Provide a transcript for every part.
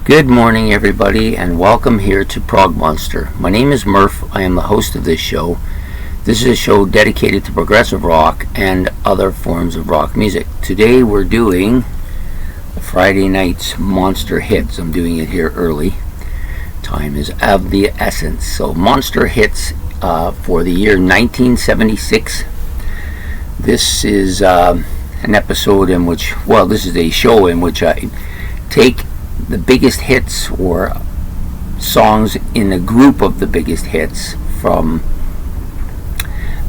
Good morning, everybody, and welcome here to Prog Monster. My name is Murph. I am the host of this show. This is a show dedicated to progressive rock and other forms of rock music. Today we're doing Friday night's Monster Hits. I'm doing it here early. Time is of the essence. So, Monster Hits for the year 1976. This is an episode in which, this is a show in which I take the biggest hits or songs in a group of the biggest hits from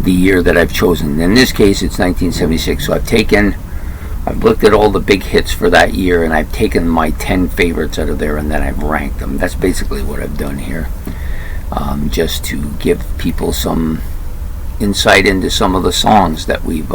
the year that I've chosen. In this case, it's 1976. So I've looked at all the big hits for that year, and I've taken my 10 favorites out of there, and then I've ranked them. That's basically what I've done here, just to give people some insight into some of the songs that we've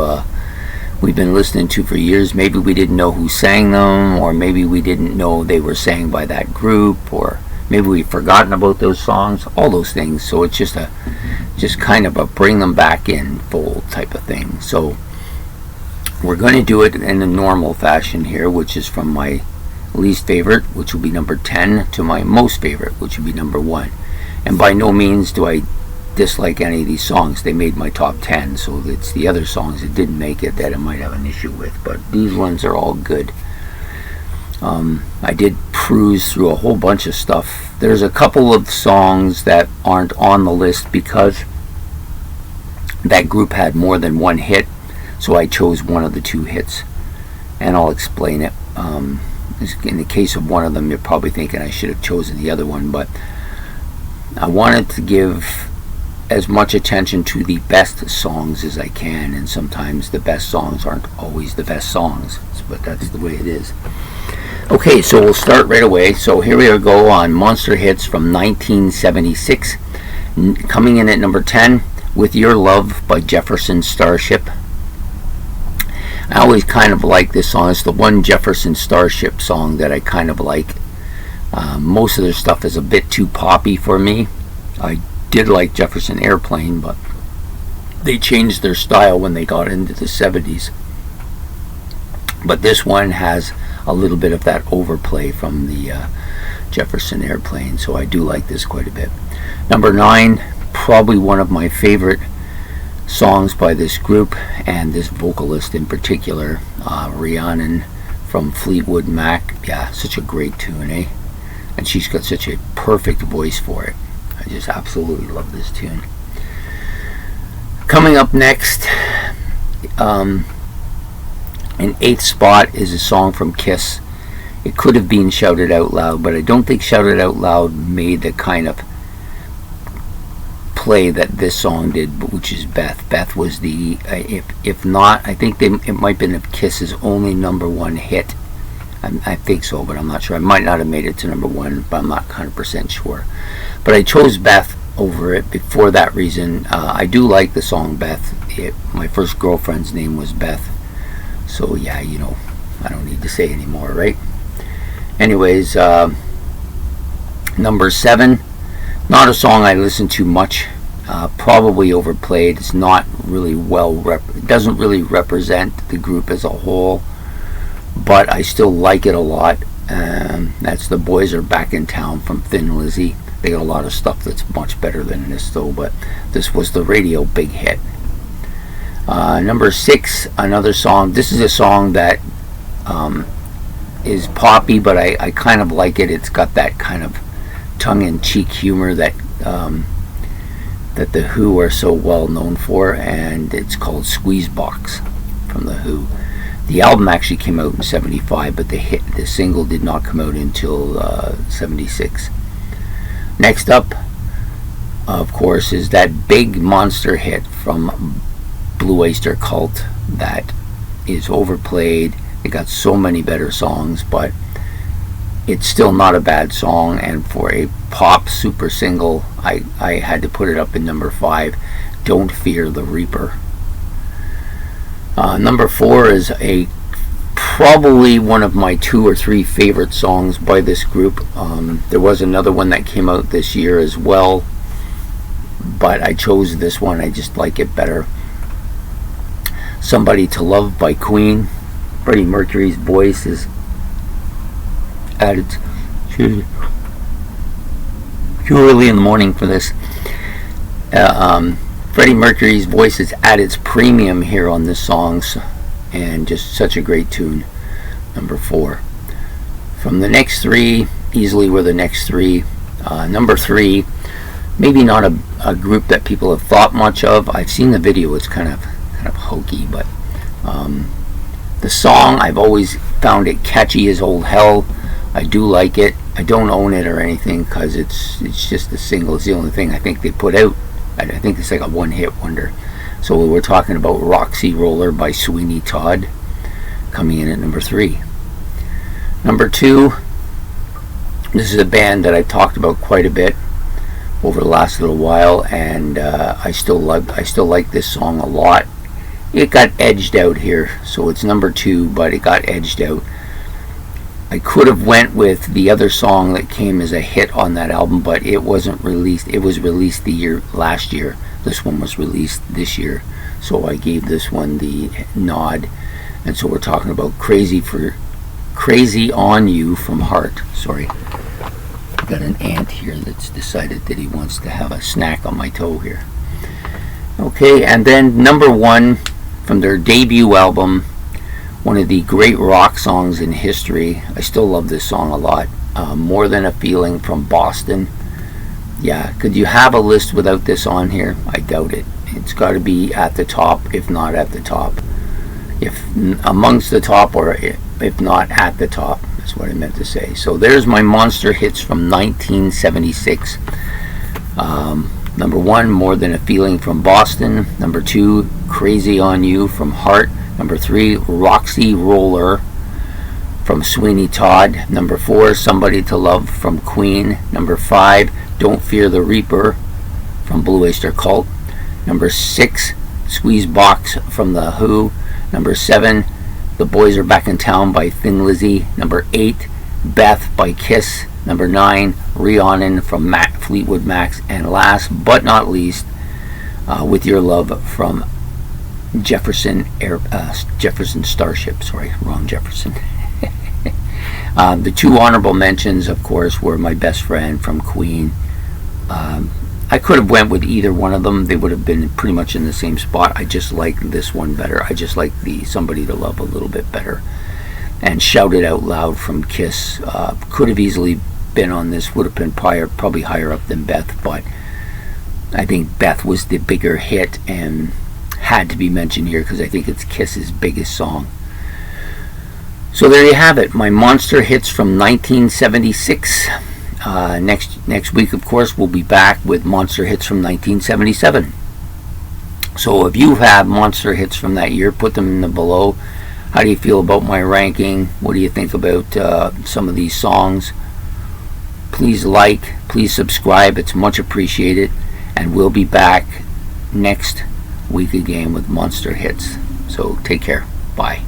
been listening to for years. Maybe we didn't know who sang them, or maybe we didn't know they were sang by that group, or maybe we've forgotten about those songs, all those things. So it's just kind of a bring them back in fold type of thing. So we're going to do it in a normal fashion here, which is from my least favorite, which will be number 10, to my most favorite, which will be number 1. And by no means do I dislike any of these songs. They made my top 10, so it's the other songs that didn't make it that I might have an issue with, but these ones are all good. I did peruse through a whole bunch of stuff. There's a couple of songs that aren't on the list because that group had more than one hit, so I chose one of the two hits, and I'll explain it. In the case of one of them, you're probably thinking I should have chosen the other one, but I wanted to give as much attention to the best songs as I can, and sometimes the best songs aren't always the best songs, but that's the way it is. Okay, so we'll start right away. So here we go on Monster Hits from 1976. Coming in at number 10, With Your Love by Jefferson Starship. I always kind of like this song. It's the one Jefferson Starship song that I kind of like. Most of their stuff is a bit too poppy for me. I did like Jefferson Airplane, but they changed their style when they got into the 70s. But this one has a little bit of that overplay from the Jefferson Airplane, so I do like this quite a bit. Number 9, probably one of my favorite songs by this group, and this vocalist in particular, Rhiannon from Fleetwood Mac. Yeah, such a great tune, eh? And she's got such a perfect voice for it. I just absolutely love this tune. Coming up next, in 8th spot, is a song from Kiss. It could have been Shout It Out Loud, but I don't think Shout It Out Loud made the kind of play that this song did, which is Beth. Beth was the, if not, I think it might have been Kiss's only number 1 hit. I think so, but I'm not sure. I might not have made it to number 1, but I'm not 100% sure. But I chose Beth over it for that reason. I do like the song Beth. My first girlfriend's name was Beth. So yeah, I don't need to say anymore, right? Anyways, number 7, not a song I listen to much. Probably overplayed. It's not really it doesn't really represent the group as a whole, but I still like it a lot. That's The Boys Are Back in Town from Thin Lizzy. They got a lot of stuff that's much better than this, though, but this was the radio big hit. Number 6, another song. This is a song that is poppy, but I kind of like it. It's got that kind of tongue-in-cheek humor that the Who are so well known for, and it's called Squeezebox from the Who. The album actually came out in 75, but the single did not come out until 76. Next up, of course, is that big monster hit from Blue Oyster Cult that is overplayed. They got so many better songs, but it's still not a bad song, and for a pop super single, I had to put it up in number 5, Don't Fear the Reaper. Number 4 is probably one of my 2 or 3 favorite songs by this group. There was another one that came out this year as well, but I chose this one. I just like it better. Somebody to Love by Queen. Freddie Mercury's voice is at its too early in the morning for this. Freddie Mercury's voice is at its premium here on this song, and just such a great tune. Number 4. From the next 3, easily were the next 3. Number 3, maybe not a group that people have thought much of. I've seen the video; it's kind of hokey, but the song, I've always found it catchy as old hell. I do like it. I don't own it or anything because it's just a single. It's the only thing I think they put out. I think it's like a one-hit wonder. So we're talking about Roxy Roller by Sweeney Todd, coming in at number 3. Number 2, this is a band that I've talked about quite a bit over the last little while, and I still like this song a lot. It got edged out here, so it's number 2, but it got edged out. I could have went with the other song that came as a hit on that album, but it wasn't released. It was released last year. This one was released this year, so I gave this one the nod. And so we're talking about Crazy on You from Heart. Sorry, I've got an ant here that's decided that he wants to have a snack on my toe here. Okay, and then number 1 from their debut album, one of the great rock songs in history. I still love this song a lot. More Than a Feeling from Boston. Yeah, could you have a list without this on here? I doubt it. It's got to be at the top, if not at the top. If amongst the top, or if not at the top, that's what I meant to say. So there's my monster hits from 1976. Number 1, More Than a Feeling from Boston. Number 2, Crazy on You from Heart. Number 3, Roxy Roller from Sweeney Todd. Number 4, Somebody to Love from Queen. Number 5, Don't Fear the Reaper from Blue Oyster Cult. Number 6, Squeeze Box from The Who. Number 7, The Boys Are Back in Town by Thin Lizzy. Number 8, Beth by Kiss. Number 9, Rhiannon from Fleetwood Mac. And last but not least, With Your Love from Jefferson Starship. Sorry, wrong Jefferson. The 2 honorable mentions, of course, were My Best Friend from Queen. I could have went with either one of them. They would have been pretty much in the same spot. I just like this one better. I just like the Somebody to Love a little bit better. And Shout It Out Loud from Kiss could have easily been on this. Would have been probably higher up than Beth, but I think Beth was the bigger hit and had to be mentioned here because I think it's Kiss's biggest song. So there you have it, my monster hits from 1976. Next week, of course, we'll be back with monster hits from 1977. So if you have monster hits from that year, put them in the below. How do you feel about my ranking? What do you think about some of these songs? Please like, please subscribe. It's much appreciated. And we'll be back next week again with monster hits. So take care. Bye.